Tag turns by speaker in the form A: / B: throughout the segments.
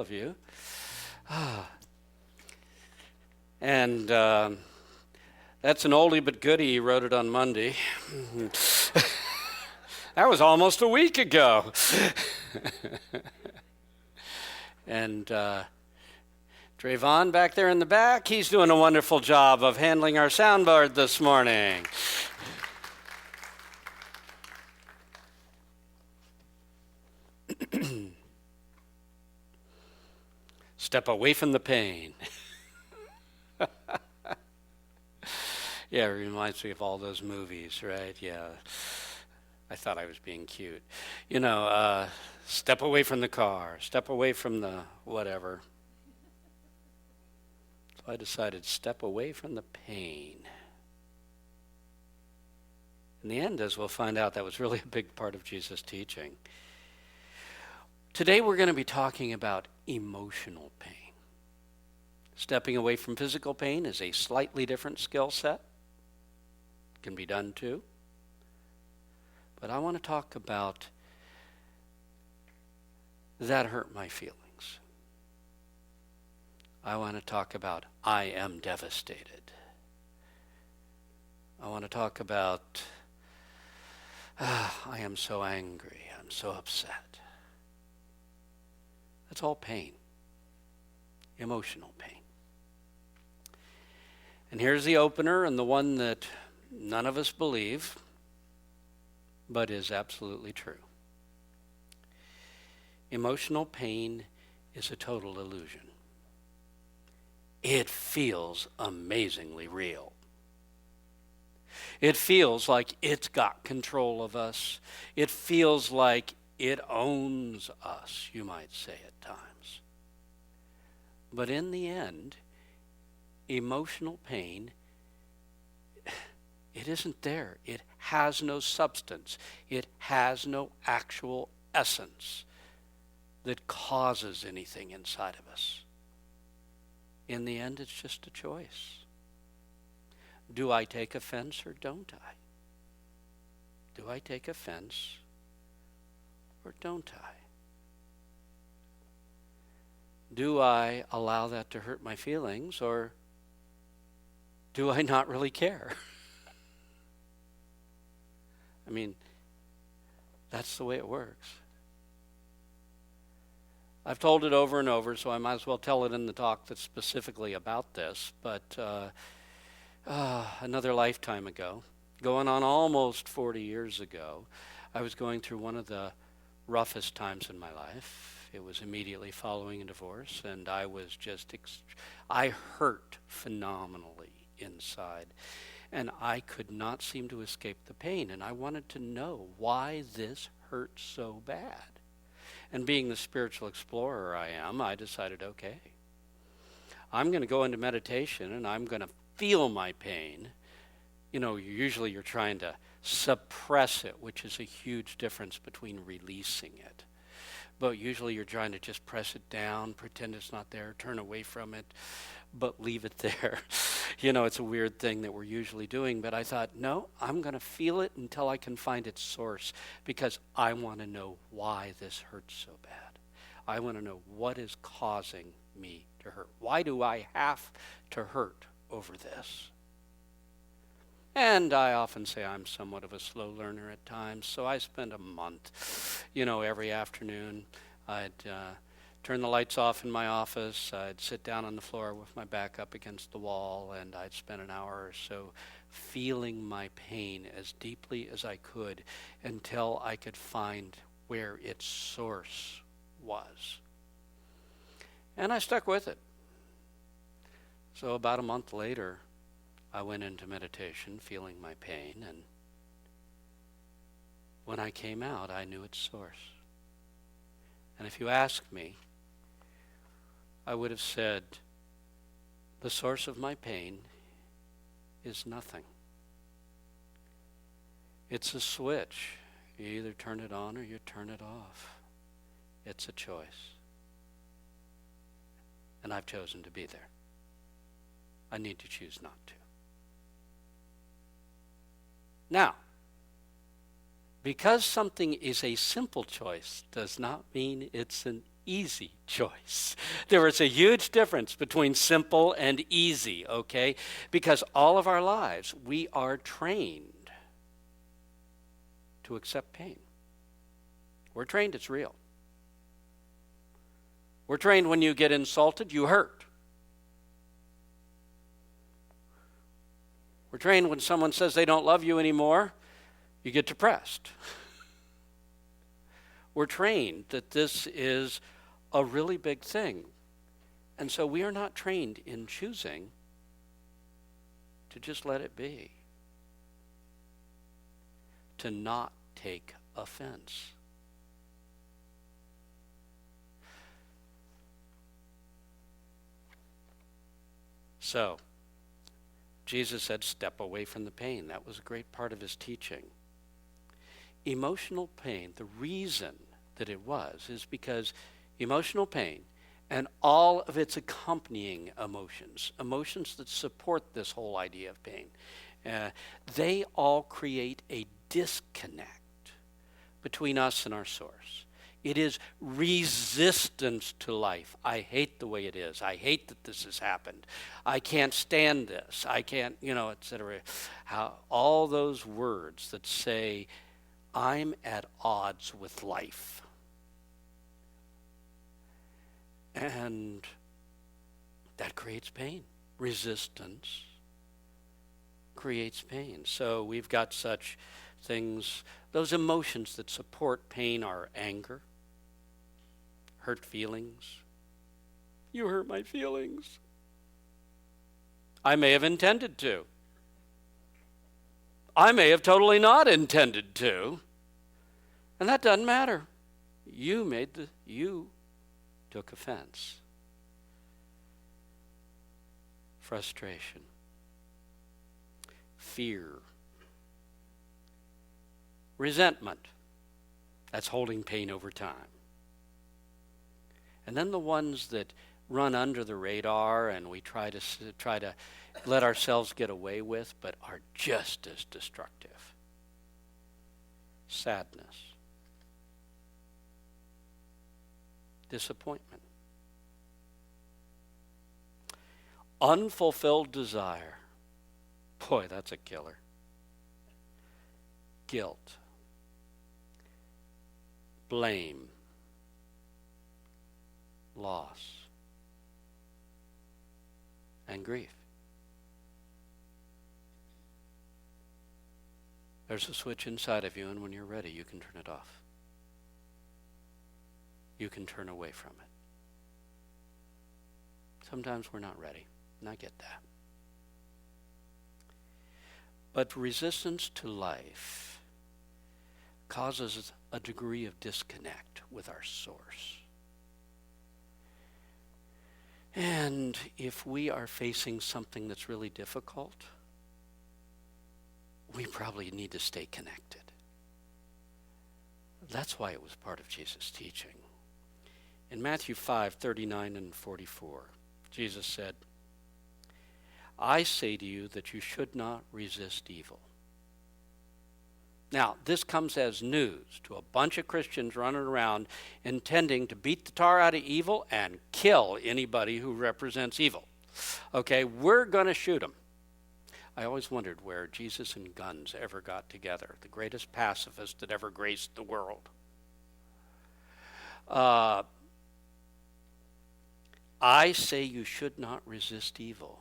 A: of you. And that's an oldie but goodie. He wrote it on Monday. That was almost a week ago. And Trayvon back there in the back, he's doing a wonderful job of handling our soundboard this morning. Step away from the pain. Yeah, it reminds me of all those movies, right? Yeah. I thought I was being cute. Step away from the car, step away from the whatever. So I decided step away from the pain. In the end, as we'll find out, that was really a big part of Jesus' teaching. Today we're going to be talking about emotional pain. Stepping away from physical pain is a slightly different skill set. It can be done too. But I want to talk about that hurt my feelings. I want to talk about I am devastated. I want to talk about I am so angry, I'm so upset. That's all pain, emotional pain. And here's the opener, and the one that none of us believe, but is absolutely true. Emotional pain is a total illusion. It feels amazingly real. It feels like it's got control of us. It feels like it owns us, you might say at times. But in the end, emotional pain, it isn't there. It has no substance. It has no actual essence that causes anything inside of us. In the end, it's just a choice. Do I take offense or don't I? Do I take offense or don't I? Do I allow that to hurt my feelings, or do I not really care? I mean, that's the way it works. I've told it over and over, so I might as well tell it in the talk that's specifically about this, but another lifetime ago, going on almost 40 years ago, I was going through one of the roughest times in my life. It was immediately following a divorce, and I was just, I hurt phenomenally inside. And I could not seem to escape the pain, and I wanted to know why this hurt so bad. And being the spiritual explorer I am, I decided, okay, I'm going to go into meditation, and I'm going to feel my pain. Usually you're trying to suppress it, which is a huge difference between releasing it. But usually you're trying to just press it down, pretend it's not there, turn away from it, but leave it there. It's a weird thing that we're usually doing, but I thought, no, I'm going to feel it until I can find its source, because I want to know why this hurts so bad. I want to know what is causing me to hurt. Why do I have to hurt over this? And I often say I'm somewhat of a slow learner at times, so I spent a month, every afternoon. I'd turn the lights off in my office. I'd sit down on the floor with my back up against the wall, and I'd spend an hour or so feeling my pain as deeply as I could until I could find where its source was. And I stuck with it. So about a month later, I went into meditation, feeling my pain, and when I came out, I knew its source. And if you asked me, I would have said, the source of my pain is nothing. It's a switch. You either turn it on or you turn it off. It's a choice. And I've chosen to be there. I need to choose not to. Now, because something is a simple choice does not mean it's an easy choice. There is a huge difference between simple and easy, okay? Because all of our lives, we are trained to accept pain. We're trained it's real. We're trained when you get insulted, you hurt. We're trained when someone says they don't love you anymore, you get depressed. We're trained that this is a really big thing. And so we are not trained in choosing to just let it be, to not take offense. So, Jesus said, step away from the pain. That was a great part of his teaching. Emotional pain, the reason that it was, is because emotional pain and all of its accompanying emotions, emotions that support this whole idea of pain, they all create a disconnect between us and our source. It is resistance to life. I hate the way it is. I hate that this has happened. I can't stand this. I can't, etc. All those words that say, I'm at odds with life. And that creates pain. Resistance creates pain. So we've got such things, those emotions that support pain are anger, hurt feelings. You hurt my feelings. I may have intended to. I may have totally not intended to. And that doesn't matter. You took offense. Frustration. Fear. Resentment. That's holding pain over time. And then the ones that run under the radar and we try to let ourselves get away with, but are just as destructive. Sadness. Disappointment. Unfulfilled desire. Boy, that's a killer. Guilt. Blame. Loss. And grief. There's a switch inside of you, and when you're ready, you can turn it off. You can turn away from it. Sometimes we're not ready, and I get that. But resistance to life causes a degree of disconnect with our source. And if we are facing something that's really difficult, we probably need to stay connected. That's why it was part of Jesus' teaching. In Matthew 5:39 and 44, Jesus said, I say to you that you should not resist evil. Now, this comes as news to a bunch of Christians running around intending to beat the tar out of evil and kill anybody who represents evil. Okay, we're going to shoot them. I always wondered where Jesus and guns ever got together, the greatest pacifist that ever graced the world. I say you should not resist evil.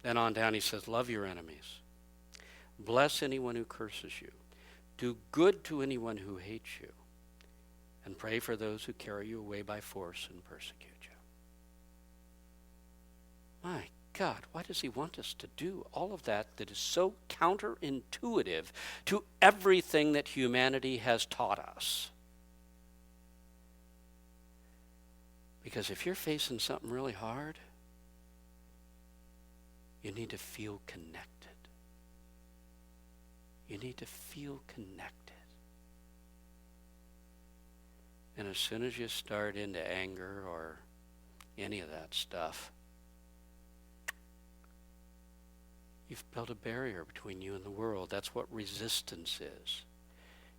A: Then on down he says, love your enemies. Bless anyone who curses you. Do good to anyone who hates you. And pray for those who carry you away by force and persecute you. My God, why does he want us to do all of that is so counterintuitive to everything that humanity has taught us? Because if you're facing something really hard, you need to feel connected. You need to feel connected. And as soon as you start into anger or any of that stuff, you've built a barrier between you and the world. That's what resistance is.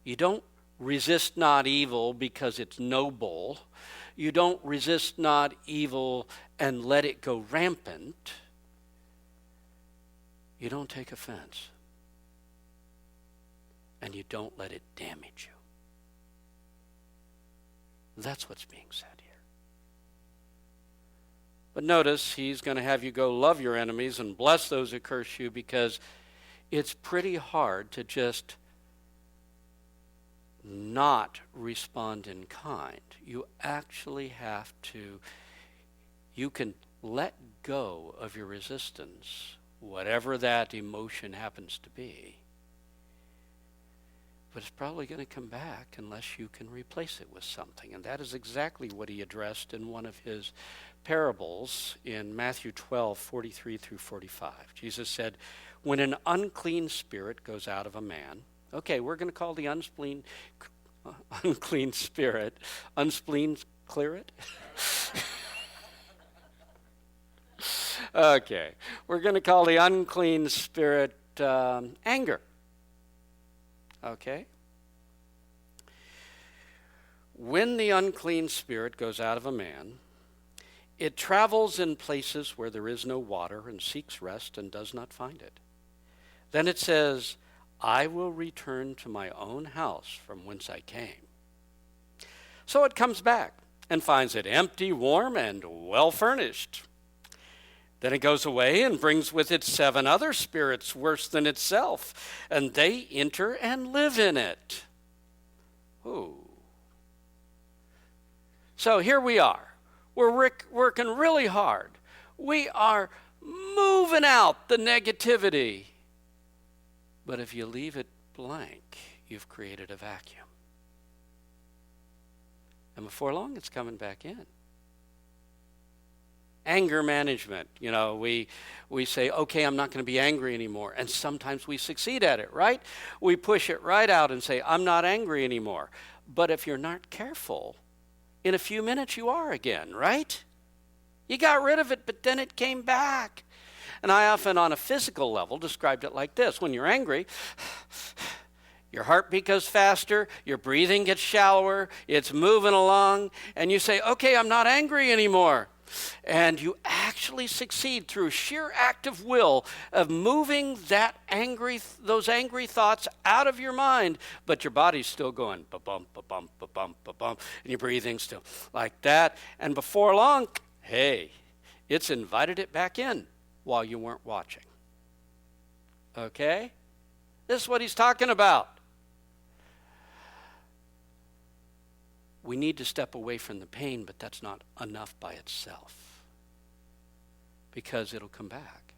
A: You don't resist not evil because it's noble. You don't resist not evil and let it go rampant. You don't take offense. And you don't let it damage you. That's what's being said here. But notice he's going to have you go love your enemies and bless those who curse you, because it's pretty hard to just not respond in kind. You actually have to, you can let go of your resistance, whatever that emotion happens to be. But it's probably going to come back unless you can replace it with something. And that is exactly what he addressed in one of his parables in Matthew 12:43 through 45. Jesus said, when an unclean spirit goes out of a man, okay, we're going to call the unclean spirit, unspleen clear it? Okay, we're going to call the unclean spirit anger. Okay? When the unclean spirit goes out of a man, it travels in places where there is no water and seeks rest and does not find it. Then it says, I will return to my own house from whence I came. So it comes back and finds it empty, warm, and well furnished. Then it goes away and brings with it 7 other spirits worse than itself, and they enter and live in it. Ooh. So here we are. We're working really hard. We are moving out the negativity. But if you leave it blank, you've created a vacuum. And before long, it's coming back in. Anger management. You know, we say, okay, I'm not going to be angry anymore. And sometimes we succeed at it, right? We push it right out and say, I'm not angry anymore. But if you're not careful, in a few minutes you are again, right? You got rid of it, but then it came back. And I often, on a physical level, described it like this. When you're angry, your heartbeat goes faster, your breathing gets shallower, it's moving along, and you say, okay, I'm not angry anymore. And you actually succeed through sheer act of will of moving those angry thoughts out of your mind, but your body's still going ba-bump, ba-bump, ba-bump, ba-bump, and your breathing's still like that. And before long, hey, it's invited it back in while you weren't watching. Okay? This is what he's talking about. We need to step away from the pain, but that's not enough by itself, because it'll come back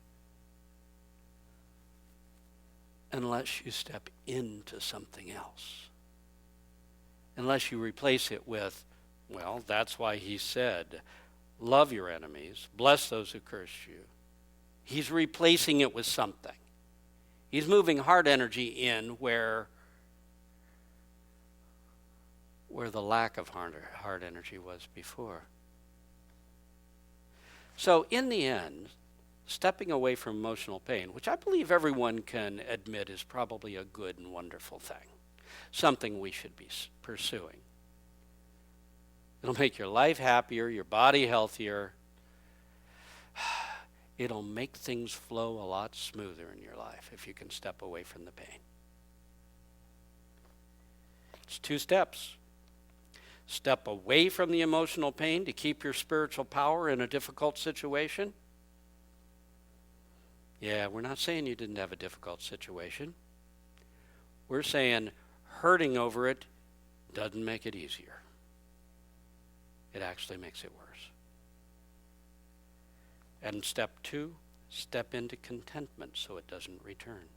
A: unless you step into something else, unless you replace it with, well, that's why he said, love your enemies, bless those who curse you. He's replacing it with something. He's moving heart energy in where the lack of heart energy was before. So in the end, stepping away from emotional pain, which I believe everyone can admit is probably a good and wonderful thing, something we should be pursuing. It'll make your life happier, your body healthier. It'll make things flow a lot smoother in your life if you can step away from the pain. It's 2 steps. Step away from the emotional pain to keep your spiritual power in a difficult situation. Yeah, we're not saying you didn't have a difficult situation. We're saying hurting over it doesn't make it easier. It actually makes it worse. And step 2, step into contentment so it doesn't return.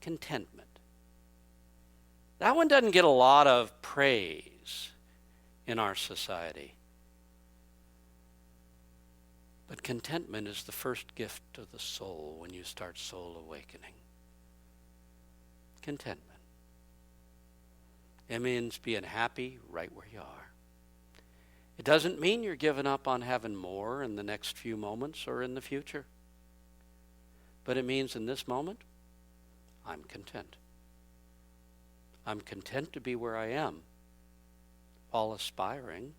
A: Contentment. That one doesn't get a lot of praise in our society. But contentment is the first gift of the soul when you start soul awakening. Contentment. It means being happy right where you are. It doesn't mean you're giving up on having more in the next few moments or in the future. But it means in this moment, I'm content. I'm content to be where I am while aspiring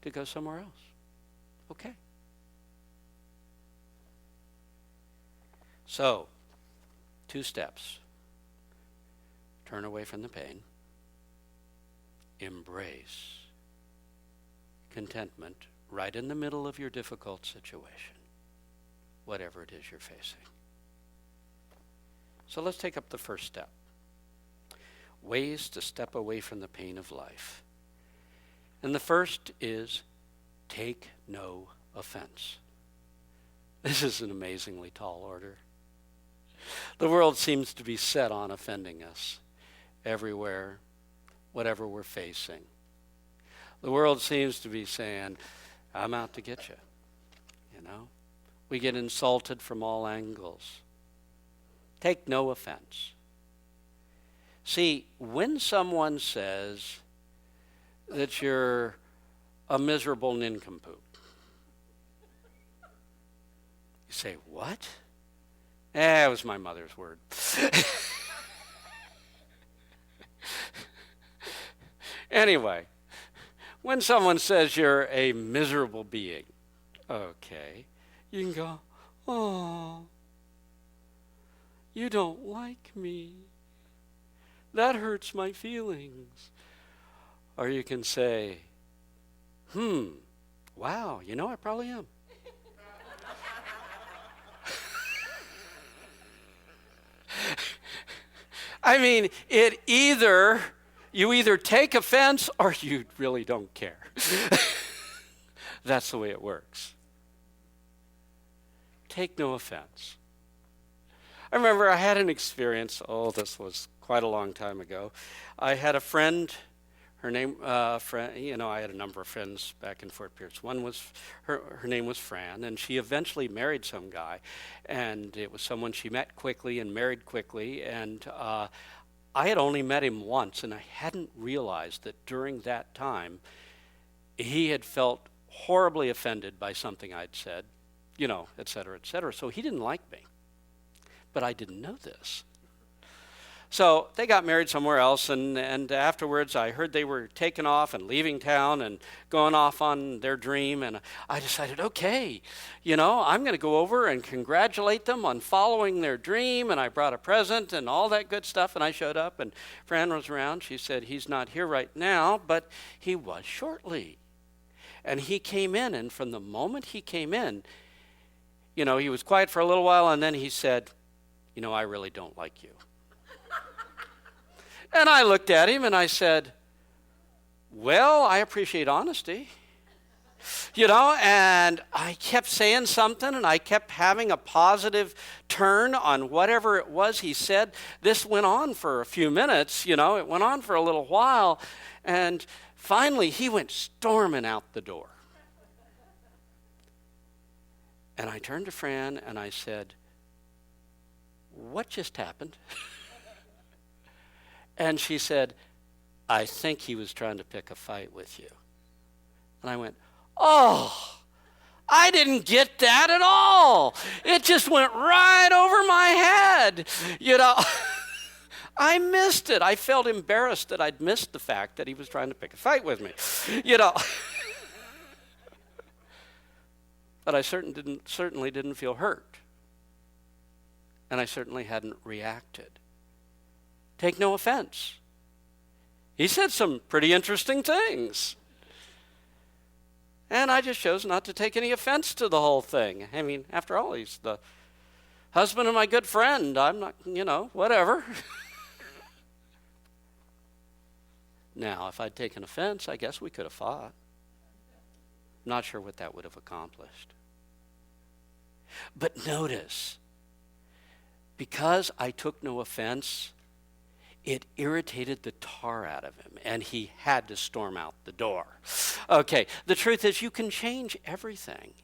A: to go somewhere else. Okay. So, 2 steps. Turn away from the pain. Embrace contentment right in the middle of your difficult situation, whatever it is you're facing. So let's take up the first step. Ways to step away from the pain of life. And the first is take no offense. This is an amazingly tall order. The world seems to be set on offending us everywhere, whatever we're facing. The world seems to be saying, I'm out to get you. You know? We get insulted from all angles. Take no offense. See, when someone says that you're a miserable nincompoop, you say, what? It was my mother's word. Anyway, when someone says you're a miserable being, okay, you can go, oh, you don't like me. That hurts my feelings. Or you can say, wow, I probably am. I mean, you either take offense or you really don't care. That's the way it works. Take no offense. I remember I had an experience, this was quite a long time ago. I had a friend, her name, I had a number of friends back in Fort Pierce. One was, her name was Fran, and she eventually married some guy. And it was someone she met quickly and married quickly. And I had only met him once, and I hadn't realized that during that time, he had felt horribly offended by something I'd said, et cetera, et cetera. So he didn't like me. But I didn't know this. So they got married somewhere else, and afterwards I heard they were taking off and leaving town and going off on their dream, and I decided, okay, I'm going to go over and congratulate them on following their dream, and I brought a present and all that good stuff, and I showed up, and Fran was around. She said, he's not here right now, but he was shortly. And he came in, and from the moment he came in, he was quiet for a little while, and then he said, I really don't like you. And I looked at him and I said, well, I appreciate honesty. And I kept saying something and I kept having a positive turn on whatever it was he said. This went on for a few minutes, it went on for a little while. And finally he went storming out the door. And I turned to Fran and I said, what just happened? And she said, I think he was trying to pick a fight with you. And I went, oh, I didn't get that at all. It just went right over my head. I missed it. I felt embarrassed that I'd missed the fact that he was trying to pick a fight with me. But I certainly didn't feel hurt. And I certainly hadn't reacted. Take no offense. He said some pretty interesting things. And I just chose not to take any offense to the whole thing. I mean, after all, he's the husband of my good friend. I'm not, whatever. Now, if I'd taken offense, I guess we could have fought. Not sure what that would have accomplished. But notice, because I took no offense, it irritated the tar out of him, and he had to storm out the door. Okay, the truth is you can change everything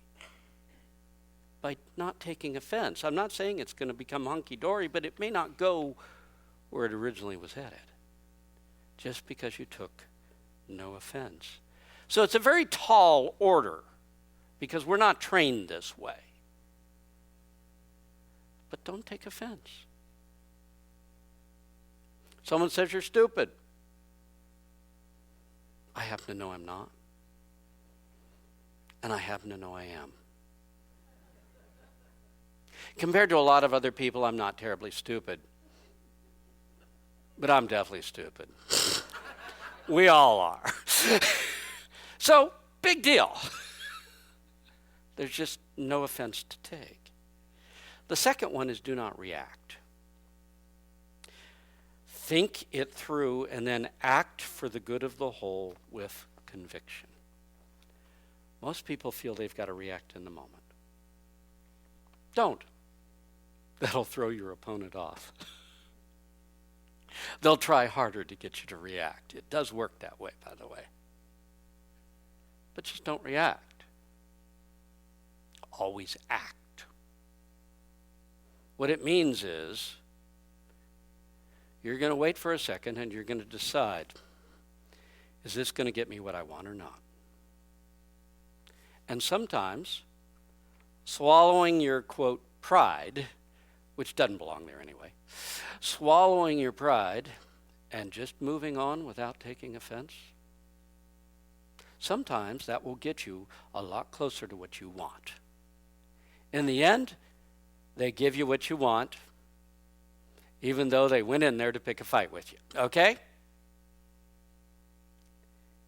A: by not taking offense. I'm not saying it's going to become hunky-dory, but it may not go where it originally was headed, just because you took no offense. So it's a very tall order, because we're not trained this way. But don't take offense. Someone says you're stupid. I happen to know I'm not. And I happen to know I am. Compared to a lot of other people, I'm not terribly stupid. But I'm definitely stupid. We all are. So, big deal. There's just no offense to take. The second one is do not react. Think it through and then act for the good of the whole with conviction. Most people feel they've got to react in the moment. Don't. That'll throw your opponent off. They'll try harder to get you to react. It does work that way, by the way. But just don't react. Always act. What it means is you're going to wait for a second and you're going to decide, is this going to get me what I want or not? And sometimes swallowing your, quote, pride, which doesn't belong there anyway, swallowing your pride and just moving on without taking offense, sometimes that will get you a lot closer to what you want. In the end, they give you what you want, even though they went in there to pick a fight with you. Okay?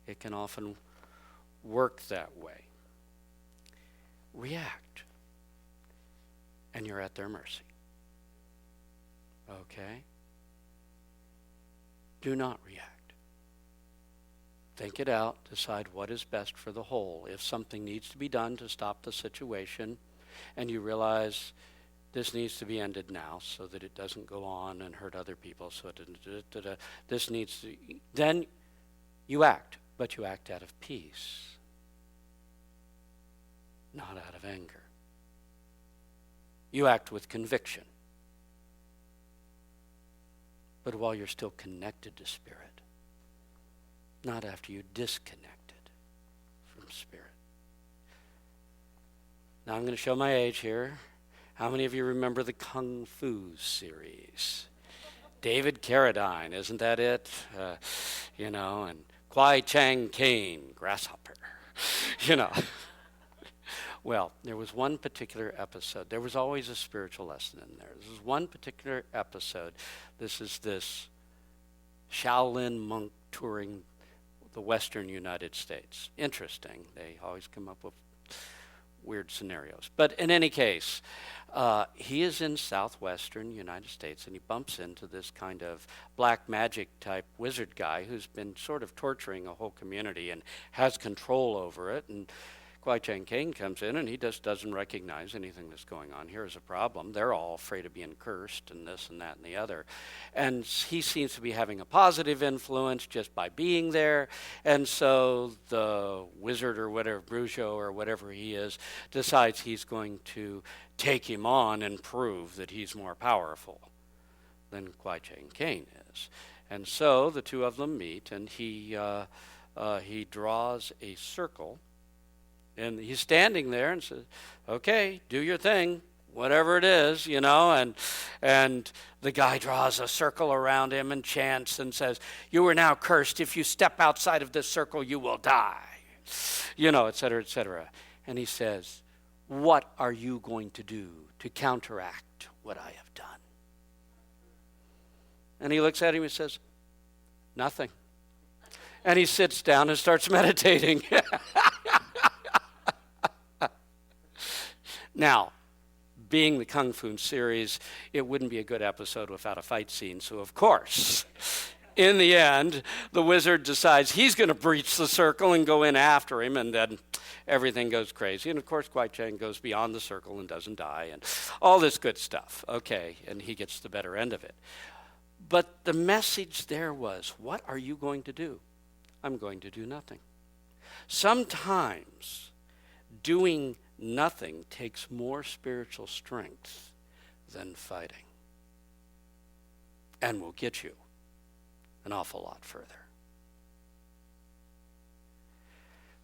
A: It can often work that way. React, and you're at their mercy. Okay? Do not react. Think it out. Decide what is best for the whole. If something needs to be done to stop the situation, and you realize this needs to be ended now so that it doesn't go on and hurt other people, so this needs to, then you act, but you act out of peace, not out of anger. You act with conviction, but while you're still connected to Spirit, not after you disconnected from Spirit. Now I'm going to show my age here. How many of you remember the Kung Fu series? David Carradine, isn't that it? And Kwai Chang Caine, Grasshopper. Well, there was one particular episode. There was always a spiritual lesson in there. This is one particular episode. This is this Shaolin monk touring the western United States. Interesting. They always come up with weird scenarios. But in any case, he is in southwestern United States, and he bumps into this kind of black magic type wizard guy who's been sort of torturing a whole community and has control over it. And Kwai Chang Caine comes in, and he just doesn't recognize anything that's going on. Here's a problem. They're all afraid of being cursed and this and that and the other. And he seems to be having a positive influence just by being there. And so the wizard or whatever, Brujo or whatever he is, decides he's going to take him on and prove that he's more powerful than Kwai Chang Caine is. And so the two of them meet, and he draws a circle. And he's standing there and says, okay, do your thing, whatever it is, and the guy draws a circle around him and chants and says, you are now cursed. If you step outside of this circle, you will die, et cetera, et cetera. And he says, what are you going to do to counteract what I have done? And he looks at him and says, nothing. And he sits down and starts meditating. Now, being the Kung Fu series, it wouldn't be a good episode without a fight scene. So, of course, in the end, the wizard decides he's going to breach the circle and go in after him, and then everything goes crazy. And, of course, Kwai Chang goes beyond the circle and doesn't die, and all this good stuff. Okay, and he gets the better end of it. But the message there was, what are you going to do? I'm going to do nothing. Sometimes doing nothing takes more spiritual strength than fighting, and will get you an awful lot further.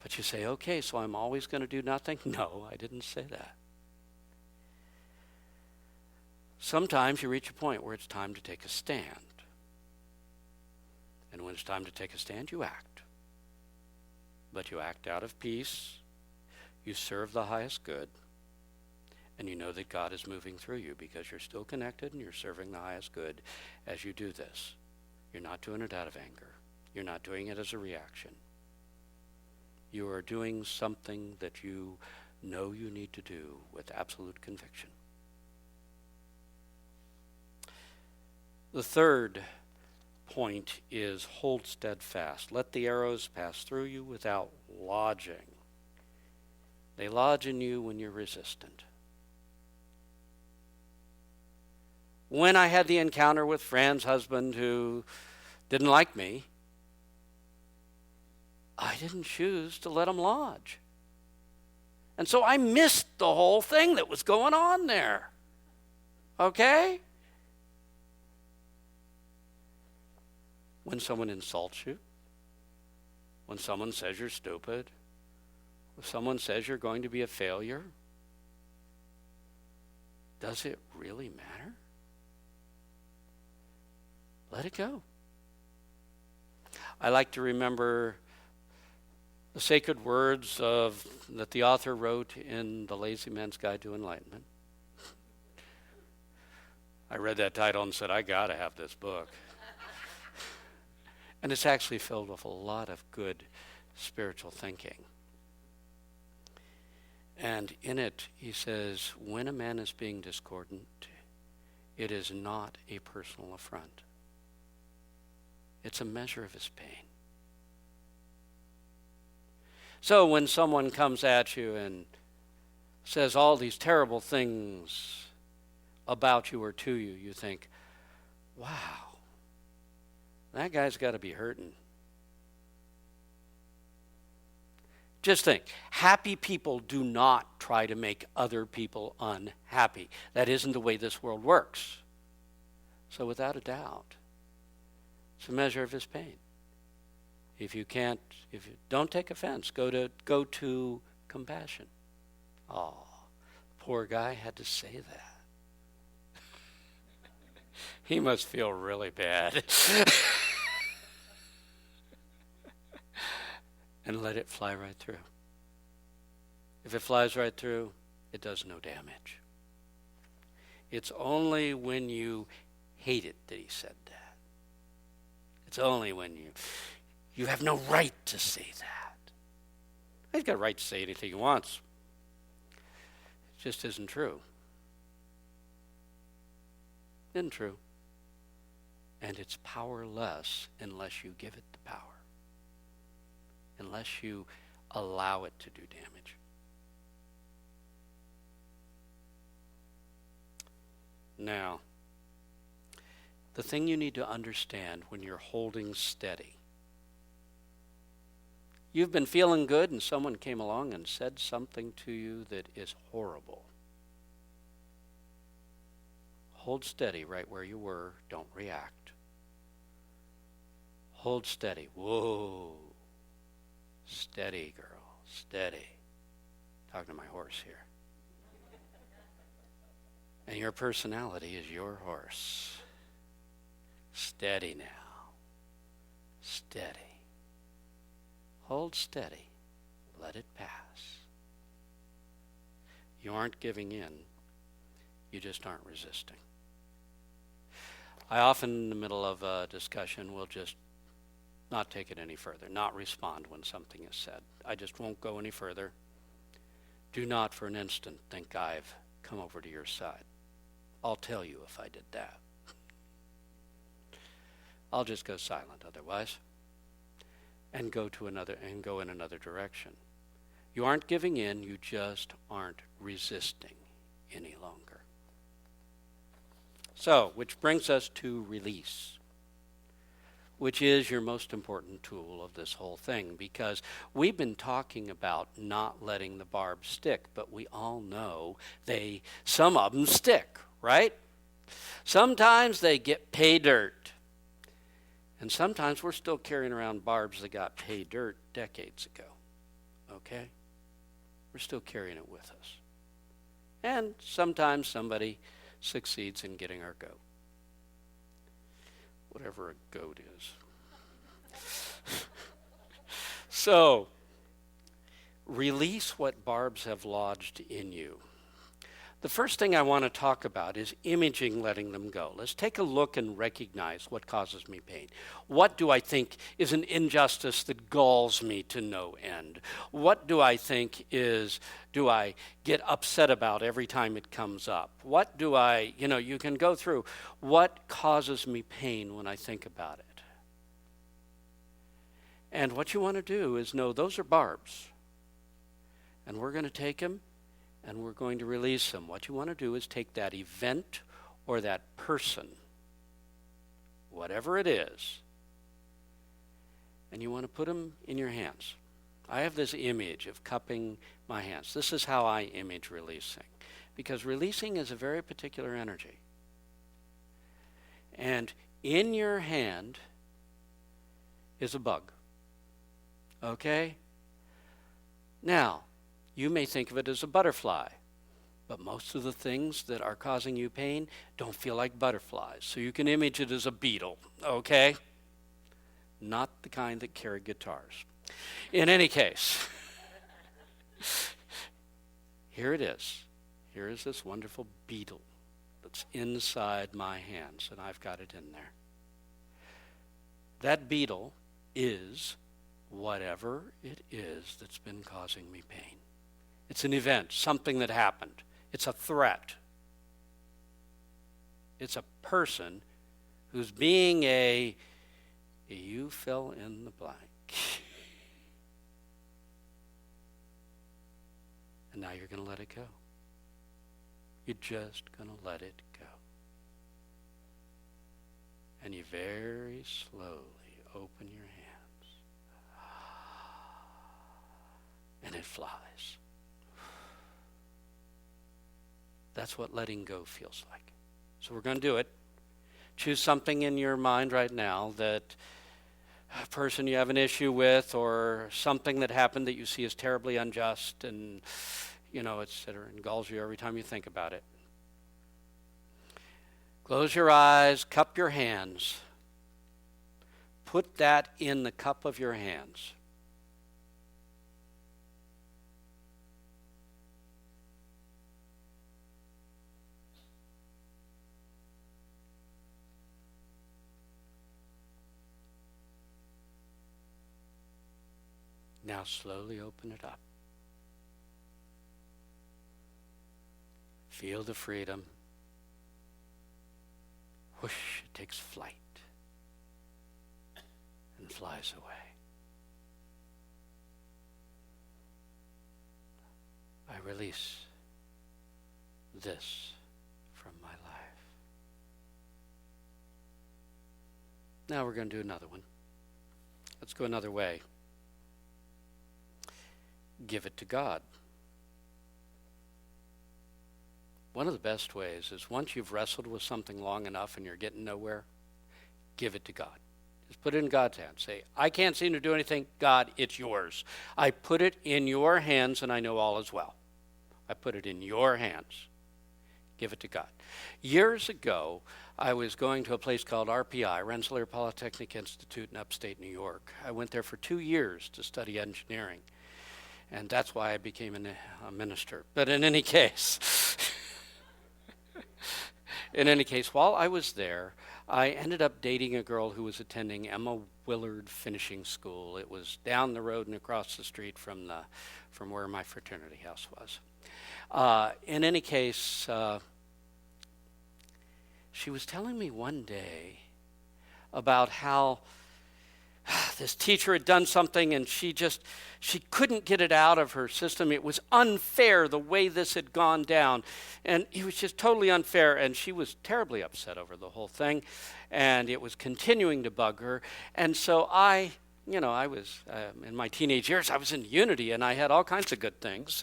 A: But you say, okay, so I'm always going to do nothing? No, I didn't say that. Sometimes you reach a point where it's time to take a stand. And when it's time to take a stand, you act. But you act out of peace. You serve the highest good. And you know that God is moving through you because you're still connected and you're serving the highest good as you do this. You're not doing it out of anger. You're not doing it as a reaction. You are doing something that you know you need to do with absolute conviction. The third point is hold steadfast. Let the arrows pass through you without lodging. They lodge in you when you're resistant. When I had the encounter with Fran's husband who didn't like me, I didn't choose to let him lodge. And so I missed the whole thing that was going on there. Okay? When someone insults you, when someone says you're stupid, when someone says you're going to be a failure, does it really matter? Let it go. I like to remember the sacred words that the author wrote in The Lazy Man's Guide to Enlightenment. I read that title and said, I got to have this book. And it's actually filled with a lot of good spiritual thinking. And in it, he says, when a man is being discordant, it is not a personal affront. It's a measure of his pain. So when someone comes at you and says all these terrible things about you or to you, you think, wow, that guy's got to be hurting. Just think, happy people do not try to make other people unhappy. That isn't the way this world works. So without a doubt, it's a measure of his pain. If you don't take offense, go to compassion. Oh, poor guy had to say that. He must feel really bad. And let it fly right through. If it flies right through, it does no damage. It's only when you hate it that he said that. It's only when you have no right to say that. He's got a right to say anything he wants. It just isn't true. Isn't true. And it's powerless unless you give it the power. Unless you allow it to do damage. Now, the thing you need to understand when you're holding steady. You've been feeling good and someone came along and said something to you that is horrible. Hold steady right where you were. Don't react. Hold steady. Whoa. Steady, girl. Steady. Talking to my horse here. And your personality is your horse. Steady now. Steady. Hold steady. Let it pass. You aren't giving in. You just aren't resisting. I often, in the middle of a discussion, will just not take it any further, not respond when something is said. I just won't go any further. Do not for an instant think I've come over to your side. I'll tell you if I did that. I'll just go silent otherwise and go in another direction. You aren't giving in, you just aren't resisting any longer. So, which brings us to release, which is your most important tool of this whole thing, because we've been talking about not letting the barbs stick, but we all know some of them stick, right? Sometimes they get pay dirt. And sometimes we're still carrying around barbs that got pay dirt decades ago. Okay? We're still carrying it with us. And sometimes somebody succeeds in getting our goat. Whatever a goat is. So, release what barbs have lodged in you. The first thing I want to talk about is imaging letting them go. Let's take a look and recognize what causes me pain. What do I think is an injustice that galls me to no end? What do I think do I get upset about every time it comes up? What do you can go through what causes me pain when I think about it. And what you want to do is know those are barbs. And we're going to take them and we're going to release them. What you want to do is take that event or that person, whatever it is, and you want to put them in your hands. I have this image of cupping my hands. This is how I image releasing, because releasing is a very particular energy. And in your hand is a bug. Okay? Now, you may think of it as a butterfly, but most of the things that are causing you pain don't feel like butterflies. So you can image it as a beetle, okay? Not the kind that carry guitars. In any case, here it is. Here is this wonderful beetle that's inside my hands, and I've got it in there. That beetle is whatever it is that's been causing me pain. It's an event, something that happened. It's a threat. It's a person who's being you fill in the blank. And now you're going to let it go. You're just going to let it go. And you very slowly open your hands. And it flies. That's what letting go feels like. So we're going to do it. Choose something in your mind right now, that a person you have an issue with, or something that happened that you see as terribly unjust and, et cetera, and galls you every time you think about it. Close your eyes, cup your hands. Put that in the cup of your hands. Now slowly open it up. Feel the freedom. Whoosh, it takes flight and flies away. I release this from my life. Now we're going to do another one. Let's go another way. Give it to God. One of the best ways is, once you've wrestled with something long enough and you're getting nowhere, give it to God. Just put it in God's hands. Say, I can't seem to do anything. God, it's yours. I put it in your hands and I know all is well. I put it in your hands. Give it to God. Years ago, I was going to a place called RPI, Rensselaer Polytechnic Institute in upstate New York. I went there for 2 years to study engineering. And that's why I became a minister. But in any case, while I was there, I ended up dating a girl who was attending Emma Willard Finishing School. It was down the road and across the street from where my fraternity house was. In any case, she was telling me one day about how this teacher had done something and she couldn't get it out of her system. It was unfair the way this had gone down. And it was just totally unfair. And she was terribly upset over the whole thing. And it was continuing to bug her. And so I was, in my teenage years, I was in Unity and I had all kinds of good things.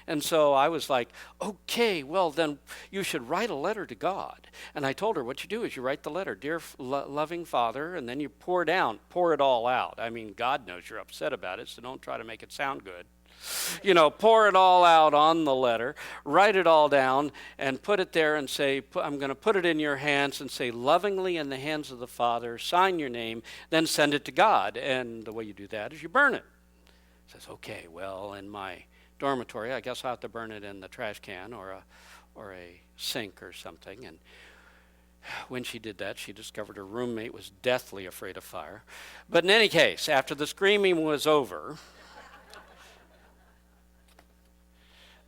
A: And so I was like, okay, well then you should write a letter to God. And I told her, what you do is you write the letter, dear loving Father, and then you pour it all out. I mean, God knows you're upset about it, so don't try to make it sound good. Pour it all out on the letter, write it all down, and put it there and say, I'm going to put it in your hands and say, lovingly in the hands of the Father, sign your name, then send it to God. And the way you do that is you burn it. Says, okay, well, in my dormitory, I guess I'll have to burn it in the trash can or a sink or something. And when she did that, she discovered her roommate was deathly afraid of fire. But in any case, after the screaming was over,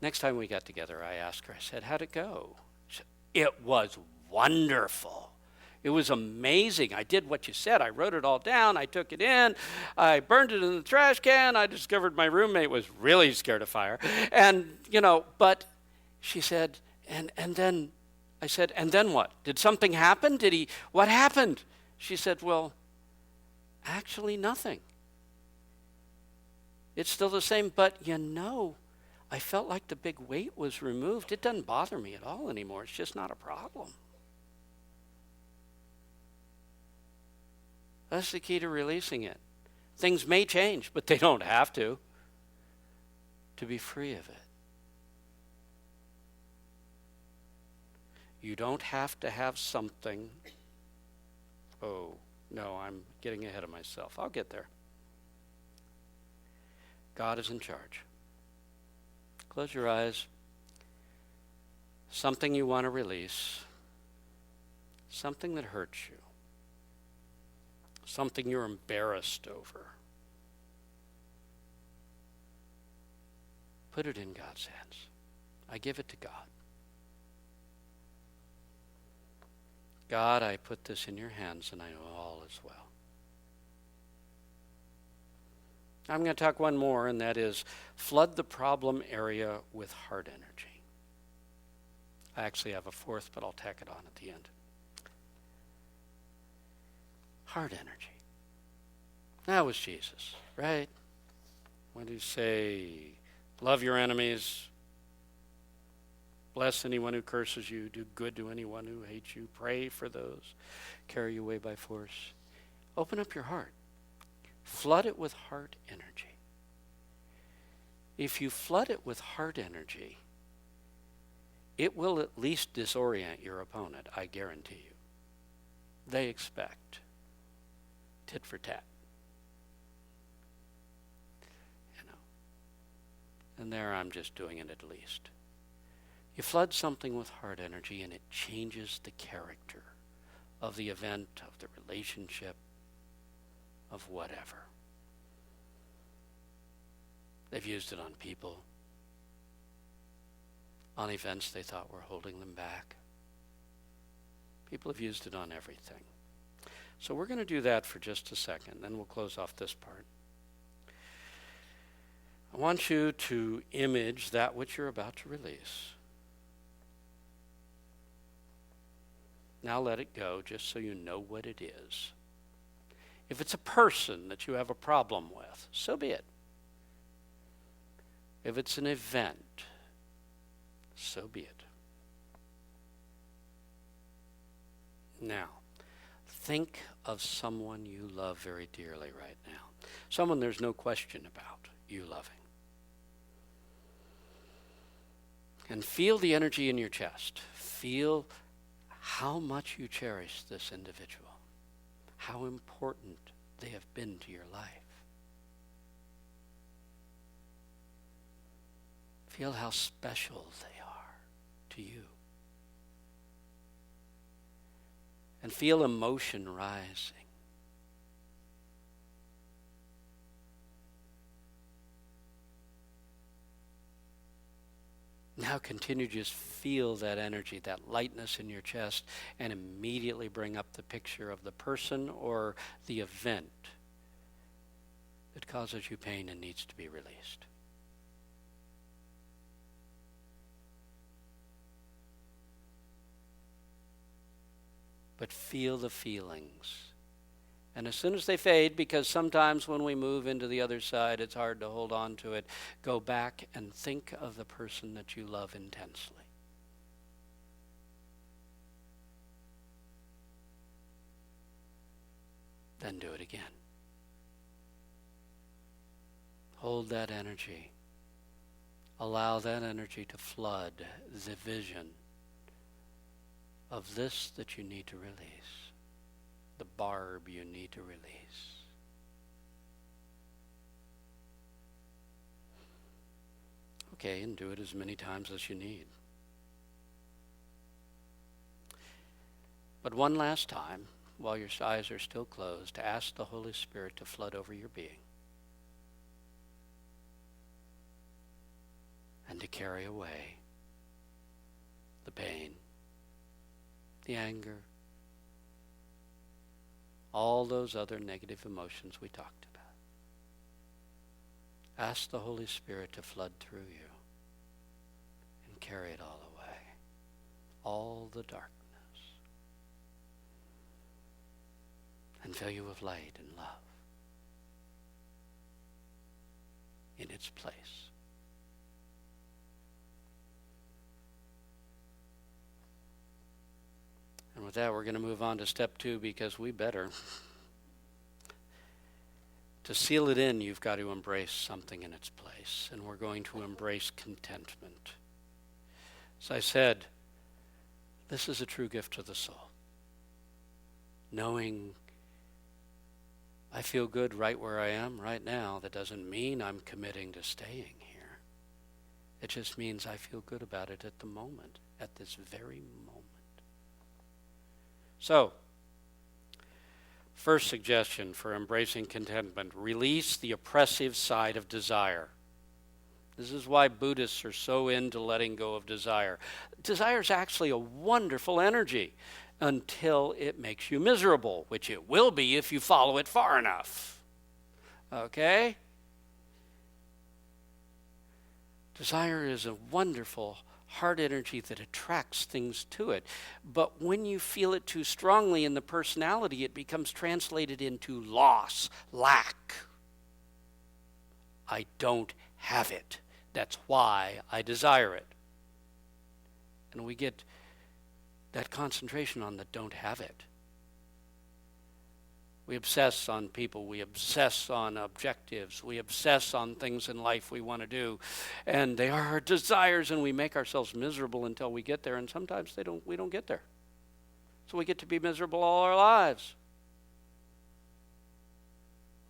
A: next time we got together, I asked her, I said, how'd it go? She said, it was wonderful. It was amazing. I did what you said. I wrote it all down. I took it in. I burned it in the trash can. I discovered my roommate was really scared of fire. And, but she said, and then I said, and then what? Did something happen? What happened? She said, well, actually nothing. It's still the same, but I felt like the big weight was removed. It doesn't bother me at all anymore. It's just not a problem. That's the key to releasing it. Things may change, but they don't have to be free of it. You don't have to have something. Oh, no, I'm getting ahead of myself. I'll get there. God is in charge. Close your eyes. Something you want to release. Something that hurts you. Something you're embarrassed over. Put it in God's hands. I give it to God. God, I put this in your hands and I know all is well. I'm going to talk one more, and that is flood the problem area with heart energy. I actually have a fourth, but I'll tack it on at the end. Heart energy. That was Jesus, right? When did he say, love your enemies, bless anyone who curses you, do good to anyone who hates you, pray for those carry you away by force. Open up your heart. Flood it with heart energy. If you flood it with heart energy, it will at least disorient your opponent, I guarantee you. They expect tit for tat. And there I'm just doing it at least. You flood something with heart energy and it changes the character of the event, of the relationship, of whatever. They've used it on people, on events they thought were holding them back. People have used it on everything. So we're going to do that for just a second, then we'll close off this part. I want you to image that which you're about to release. Now let it go, just so you know what it is. If it's a person that you have a problem with, so be it. If it's an event, so be it. Now, think of someone you love very dearly right now. Someone there's no question about you loving. And feel the energy in your chest. Feel how much you cherish this individual. How important they have been to your life. Feel how special they are to you. And feel emotion rising. Now continue to just feel that energy, that lightness in your chest, and immediately bring up the picture of the person or the event that causes you pain and needs to be released. But feel the feelings. And as soon as they fade, because sometimes when we move into the other side, it's hard to hold on to it, go back and think of the person that you love intensely. Then do it again. Hold that energy allow that energy to flood the vision of this that you need to release, the barb you need to release. Okay, and do it as many times as you need. But one last time, while your eyes are still closed, ask the Holy Spirit to flood over your being and to carry away the pain, the anger, all those other negative emotions we talked about. Ask the Holy Spirit to flood through you and carry it all away, all the darkness, and fill you with light and love in its place. And with that, we're going to move on to step 2, because we better. To seal it in, you've got to embrace something in its place, and we're going to embrace contentment. As I said, this is a true gift to the soul. Knowing I feel good right where I am right now, that doesn't mean I'm committing to staying here. It just means I feel good about it at the moment, at this very moment. So, first suggestion for embracing contentment: release the oppressive side of desire. This is why Buddhists are so into letting go of desire. Desire is actually a wonderful energy until it makes you miserable, which it will be if you follow it far enough. Okay? Desire is a wonderful heart energy that attracts things to it. But when you feel it too strongly in the personality, it becomes translated into loss, lack. I don't have it. That's why I desire it. And we get that concentration on the don't have it. We obsess on people. We obsess on objectives. We obsess on things in life we want to do. And they are our desires, and we make ourselves miserable until we get there. And sometimes we don't get there. So we get to be miserable all our lives.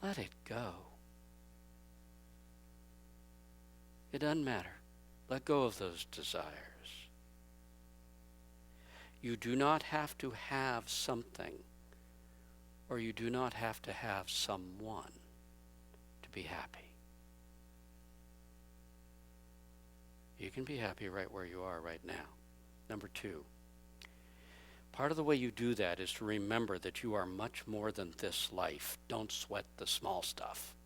A: Let it go. It doesn't matter. Let go of those desires. You do not have to have something, or you do not have to have someone to be happy. You can be happy right where you are right now. Number 2, part of the way you do that is to remember that you are much more than this life. Don't sweat the small stuff.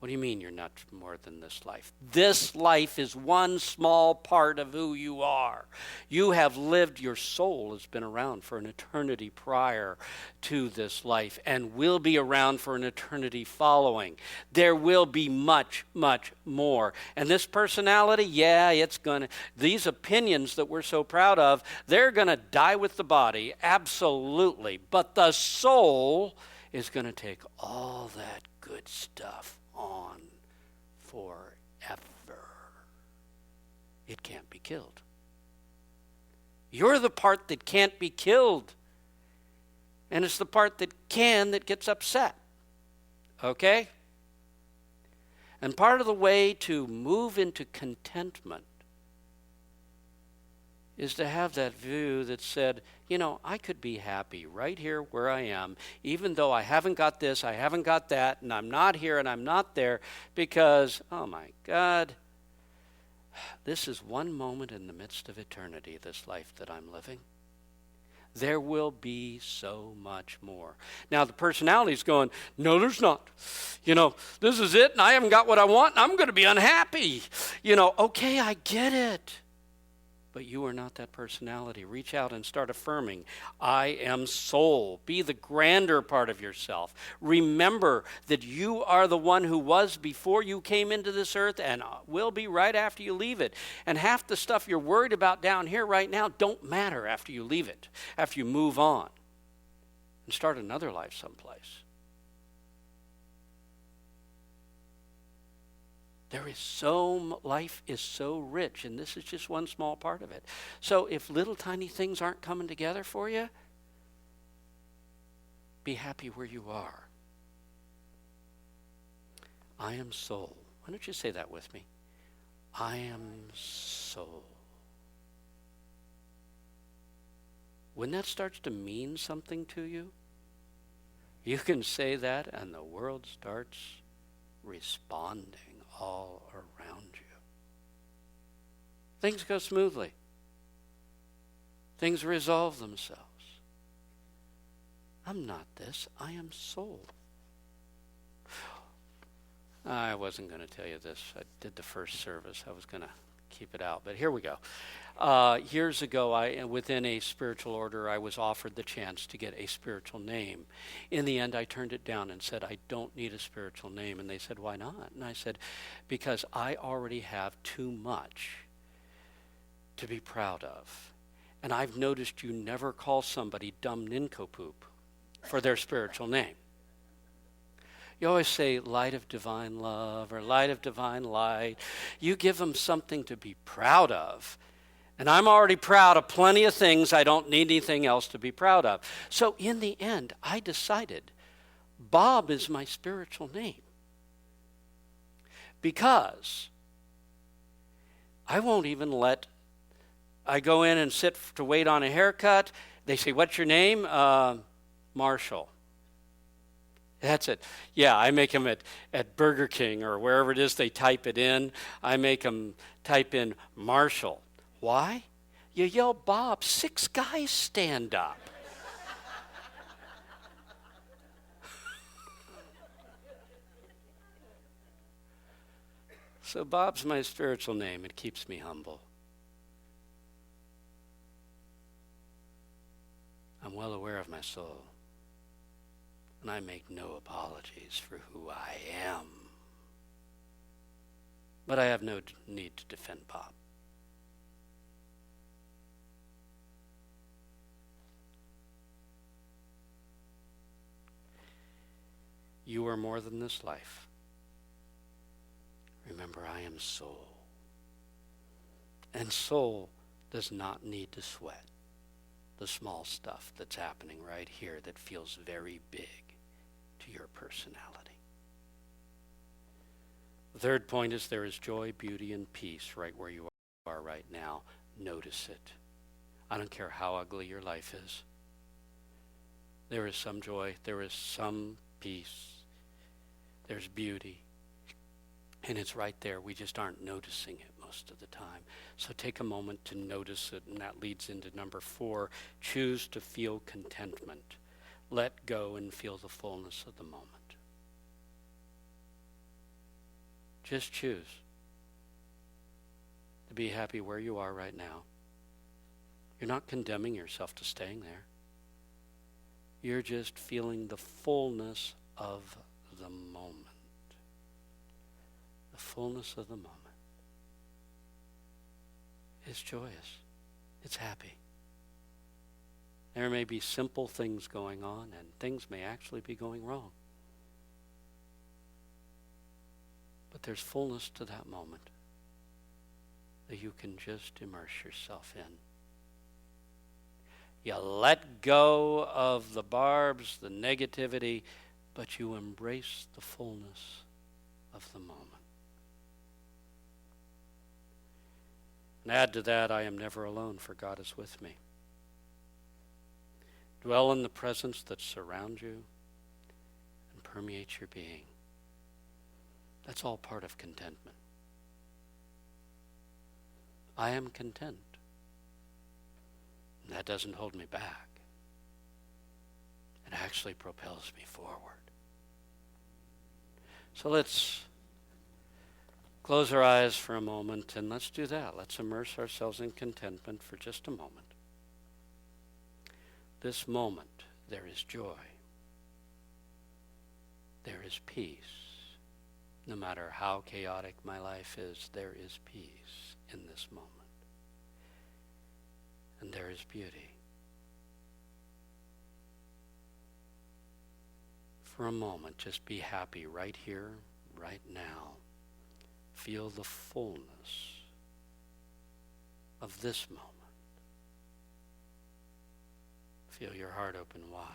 A: What do you mean you're not more than this life? This life is one small part of who you are. You have lived, your soul has been around for an eternity prior to this life and will be around for an eternity following. There will be much, much more. And this personality, these opinions that we're so proud of, they're going to die with the body, absolutely. But the soul is going to take all that good stuff on forever. It can't be killed. You're the part that can't be killed. And it's the part that gets upset. Okay? And part of the way to move into contentment is to have that view that said, I could be happy right here where I am, even though I haven't got this, I haven't got that, and I'm not here and I'm not there, because, oh my God, this is one moment in the midst of eternity, this life that I'm living. There will be so much more. Now, the personality's going, no, there's not. This is it, and I haven't got what I want, and I'm going to be unhappy. Okay, I get it. But you are not that personality. Reach out and start affirming, I am soul. Be the grander part of yourself. Remember that you are the one who was before you came into this earth and will be right after you leave it. And half the stuff you're worried about down here right now don't matter after you leave it, after you move on and start another life someplace. Life is so rich, and this is just one small part of it. So if little tiny things aren't coming together for you, be happy where you are. I am soul. Why don't you say that with me? I am soul. When that starts to mean something to you, you can say that and the world starts responding all around you. Things go smoothly. Things resolve themselves. I'm not this. I am soul. I wasn't going to tell you this. I did the first service. I was going to keep it out, but here we go. Years ago, within a spiritual order, I was offered the chance to get a spiritual name. In the end, I turned it down and said, I don't need a spiritual name. And they said, why not? And I said, because I already have too much to be proud of. And I've noticed you never call somebody dumb nincompoop for their spiritual name. You always say light of divine love or light of divine light. You give them something to be proud of. And I'm already proud of plenty of things. I don't need anything else to be proud of. So in the end, I decided Bob is my spiritual name. Because I won't even I go in and sit to wait on a haircut. They say, what's your name? Marshall. That's it. Yeah, I make them at Burger King or wherever it is they type it in. I make them type in Marshall. Why? You yell Bob, 6 guys stand up. So Bob's my spiritual name. It keeps me humble. I'm well aware of my soul. And I make no apologies for who I am. But I have no need to defend Bob. You are more than this life. Remember, I am soul. And soul does not need to sweat the small stuff that's happening right here that feels very big to your personality. The third point is there is joy, beauty, and peace right where you are right now. Notice it. I don't care how ugly your life is. There is some joy. There is some peace. There's beauty. And it's right there. We just aren't noticing it most of the time. So take a moment to notice it, and that leads into number 4. Choose to feel contentment. Let go and feel the fullness of the moment. Just choose to be happy where you are right now. You're not condemning yourself to staying there. You're just feeling the fullness of the moment. The fullness of the moment is joyous. It's happy. There may be simple things going on, and things may actually be going wrong. But there's fullness to that moment that you can just immerse yourself in. You let go of the barbs, the negativity, but you embrace the fullness of the moment. And add to that, I am never alone, for God is with me. Dwell in the presence that surrounds you and permeates your being. That's all part of contentment. I am content. And that doesn't hold me back. It actually propels me forward. So let's close our eyes for a moment, and let's do that. Let's immerse ourselves in contentment for just a moment. This moment, there is joy. There is peace. No matter how chaotic my life is, there is peace in this moment. And there is beauty. For a moment, just be happy right here, right now, Feel the fullness of this moment. Feel your heart open wide.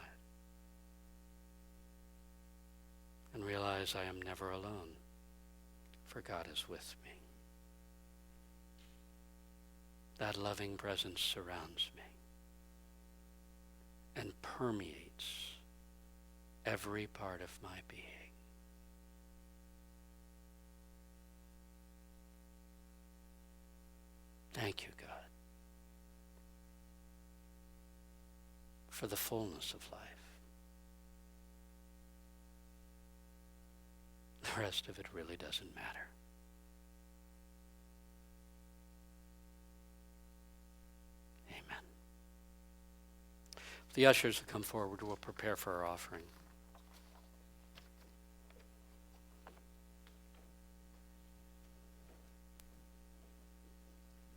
A: And realize I am never alone, for God is with me. That loving presence surrounds me and permeates every part of my being. Thank you, God, for the fullness of life. The rest of it really doesn't matter. Amen. The ushers will come forward. We'll prepare for our offering.